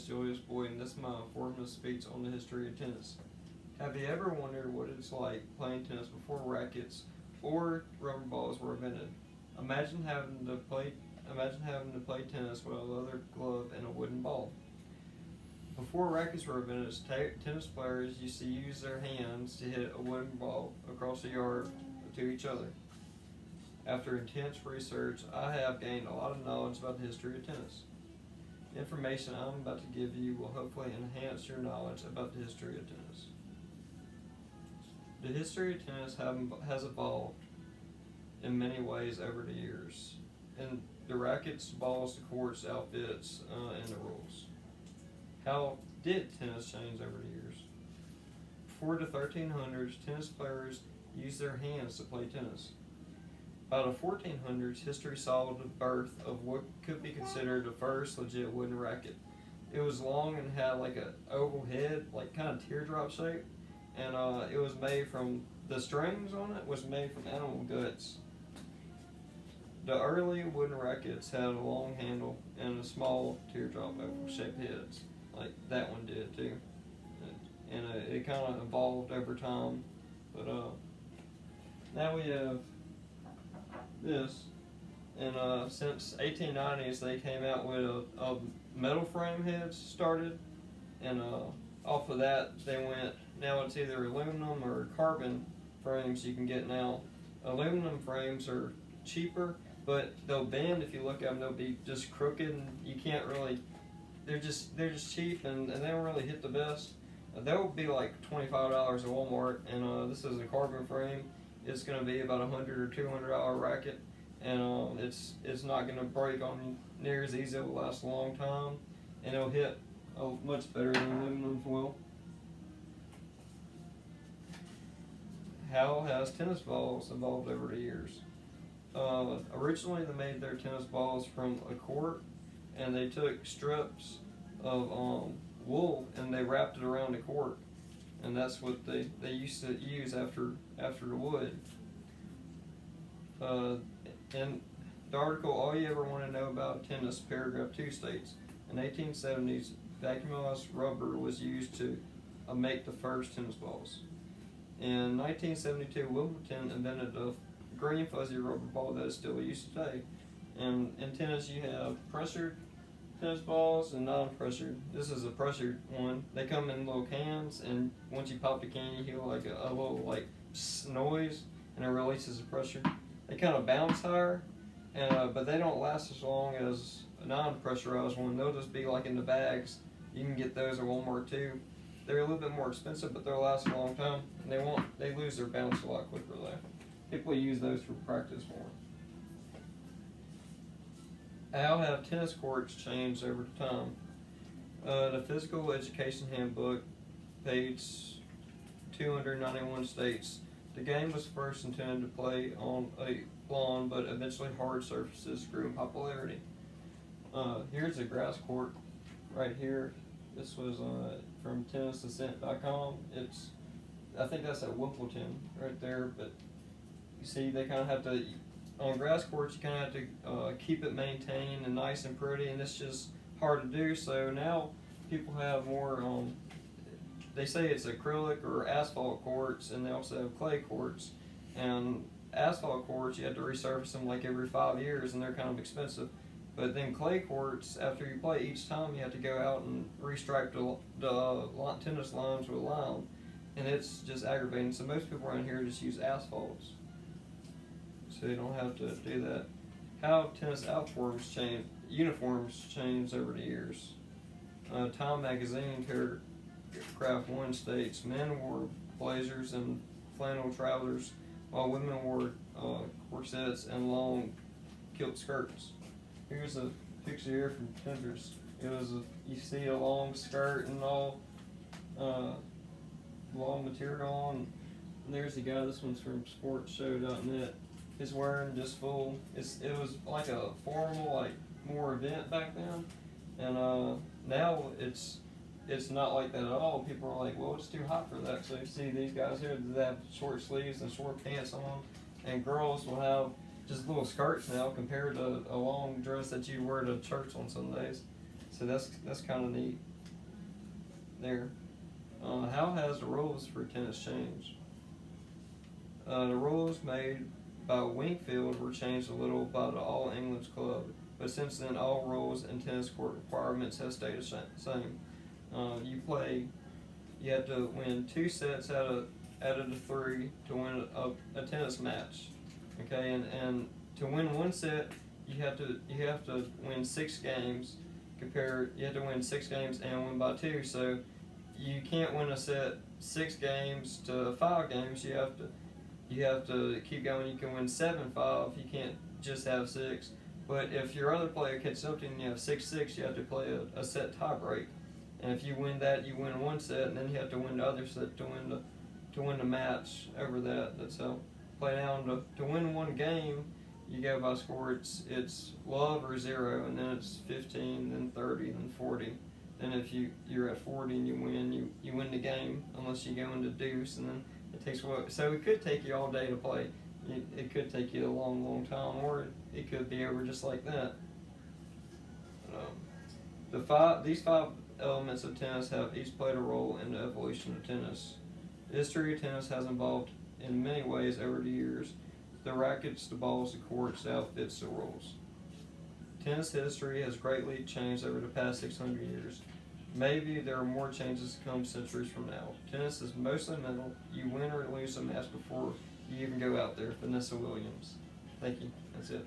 is Julius Boyd, and this is my informative speech on the history of tennis. Have you ever wondered what it's like playing tennis before rackets or rubber balls were invented? Imagine having to play tennis with a leather glove and a wooden ball. Before rackets were invented, tennis players used to use their hands to hit a wooden ball across the yard to each other. After intense research, I have gained a lot of knowledge about the history of tennis. The information I'm about to give you will hopefully enhance your knowledge about the history of tennis. The history of tennis has evolved in many ways over the years, in the rackets, balls, the courts, outfits, and the rules. How did tennis change over the years? Before the 1300s, tennis players used their hands to play tennis. By the 1400s, history saw the birth of what could be considered the first legit wooden racket. It was long and had like an oval head, like kind of teardrop shape, and it was made from, the strings on it was made from animal guts. The early wooden rackets had a long handle and a small teardrop oval shaped heads, like that one did too. And it kind of evolved over time, but now we have this, and since 1890s they came out with a metal frame heads started, and off of that they went, now it's either aluminum or carbon frames you can get now. Aluminum frames are cheaper, but they'll bend. If you look at them, they'll be just crooked, and you can't really, they're just cheap, and they don't really hit the best. They'll be like $25 at Walmart, and this is a carbon frame. It's going to be about $100 or $200 racket, and it's not going to break on you near as easy. It will last a long time, and it'll hit much better than aluminum will. How has tennis balls evolved over the years? Originally, they made their tennis balls from a court, and they took strips of wool and they wrapped it around the court. And that's what they used to use after the wood. In the article, all you ever want to know about tennis, paragraph 2 states, in the 1870s, vacuumized rubber was used to make the first tennis balls. In 1972, Wimbledon invented a green fuzzy rubber ball that is still used today. And in tennis, you have pressured tennis balls and non-pressured. This is a pressured one. They come in little cans, and once you pop the can, you hear like a little like noise, and it releases the pressure. They kind of bounce higher, and but they don't last as long as a non-pressurized one. They'll just be like in the bags. You can get those at Walmart too. They're a little bit more expensive, but they'll last a long time. And they lose their bounce a lot quicker though. People use those for practice more. How have tennis courts changed over time? The Physical Education Handbook, page 291 states, the game was first intended to play on a lawn, but eventually hard surfaces grew in popularity. Here's a grass court right here. This was from tennisascent.com. I think that's at Wimbledon right there, but you see they kind of have to, on grass courts, you kind of have to keep it maintained and nice and pretty, and it's just hard to do. So now people have more, they say it's acrylic or asphalt courts, and they also have clay courts. And asphalt courts, you have to resurface them like every 5 years, and they're kind of expensive. But then clay courts, after you play each time, you have to go out and restripe the tennis lines with lime, and it's just aggravating. So most people around here just use asphalts, so you don't have to do that. How have tennis uniforms changed over the years? Time magazine paragraph 1 states, men wore blazers and flannel trousers, while women wore corsets and long kilt skirts. Here's a picture here from Pinterest. You see a long skirt and all long material on. And there's the guy. This one's from sportshow.net. He's wearing just full. It was like a formal, like more event back then, and now it's not like that at all. People are like, well, it's too hot for that. So you see these guys here, they have short sleeves and short pants on, and girls will have just little skirts now compared to a long dress that you wear to church on Sundays. So that's kind of neat there. How has the rules for tennis changed? The rules made by Wingfield were changed a little by the All England's Club, but since then all rules and tennis court requirements have stayed the same. You have to win 2 sets out of the 3 to win a tennis match. Okay, and to win 1 set, you have to win 6 games. You have to win 6 games and win by 2. So you can't win a set 6 games to 5 games. You have to keep going. You can win 7-5. You can't just have 6. But if your other player catches up to you and you have 6-6, you have to play a set tie break. And if you win that, you win 1 set, and then you have to win the other set to win the match over that. That's how play down to win 1 game. You go by score. It's love or 0, and then it's 15, then 30, then 40. Then if you're at 40 and you win the game unless you go into deuce, and then it takes so it could take you all day to play. It could take you a long time, or it could be over just like that. These 5 elements of tennis have each played a role in the evolution of tennis. The history of tennis has evolved in many ways over the years. The rackets, the balls, the courts, the outfits, the rules. Tennis history has greatly changed over the past 600 years. Maybe there are more changes to come centuries from now. Tennis is mostly mental. You win or lose a match before you even go out there. Vanessa Williams. Thank you. That's it.